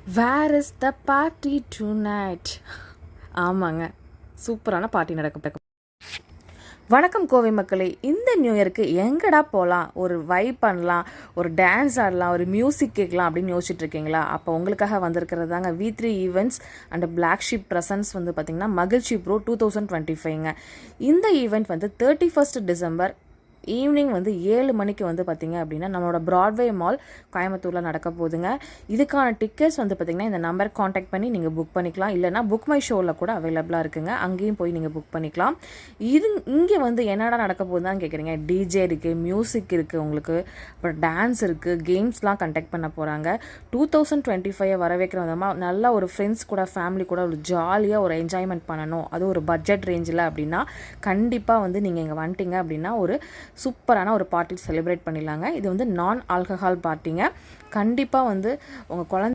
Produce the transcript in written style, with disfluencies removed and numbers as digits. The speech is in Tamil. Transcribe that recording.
Where is the party tonight? ஆமாங்க, சூப்பரான பார்ட்டி நடக்கும். வணக்கம் கோவை மக்களே, இந்த நியூ இயருக்கு எங்கடா போகலாம், ஒரு வைப் பண்ணலாம், ஒரு டான்ஸ் ஆடலாம், ஒரு மியூசிக் கேட்கலாம் அப்படின்னு யோசிச்சுட்டு இருக்கீங்களா? அப்போ உங்களுக்காக வந்திருக்கிறது தாங்க V3 events and Black Sheep presents வந்து பார்த்திங்கன்னா மகிழ்ச்சி ப்ரோ 2025ங்க. இந்த ஈவெண்ட் வந்து 31 டிசம்பர் ஈவினிங் வந்து 7 மணிக்கு வந்து பார்த்திங்க அப்படின்னா நம்மளோட ப்ராட்வே மால் கோயம்புத்தூரில் நடக்க போகுதுங்க. இதுக்கான டிக்கெட்ஸ் வந்து பார்த்திங்கன்னா இந்த நம்பருக்கு காண்டாக்ட் பண்ணி நீங்கள் புக் பண்ணிக்கலாம். இல்லைனா புக் மை ஷோவில் கூட அவைலபிளாக இருக்குங்க, அங்கேயும் போய் நீங்கள் புக் பண்ணிக்கலாம். இங்கே வந்து என்னடா நடக்க போகுதுன்னு கேட்குறீங்க. டிஜே இருக்குது, மியூசிக் இருக்குது, உங்களுக்கு அப்புறம் டான்ஸ் இருக்குது, கேம்ஸ்லாம் கண்டக்ட் பண்ண போகிறாங்க. 2025 வரவேற்கிற விதமாக நல்லா ஒரு ஃப்ரெண்ட்ஸ் கூட ஃபேமிலி கூட ஒரு ஜாலியாக ஒரு என்ஜாய்மெண்ட் பண்ணணும், அது ஒரு பட்ஜெட் ரேஞ்சில் அப்படின்னா கண்டிப்பாக வந்து நீங்கள் இங்கே வந்துட்டீங்க அப்படின்னா ஒரு சூப்பரான ஒரு பார்ட்டி செலிப்ரேட் பண்ணிடலாங்க. இது வந்து நான் ஆல்கஹால் பார்ட்டிங்க. கண்டிப்பாக வந்து உங்கள் குழந்தை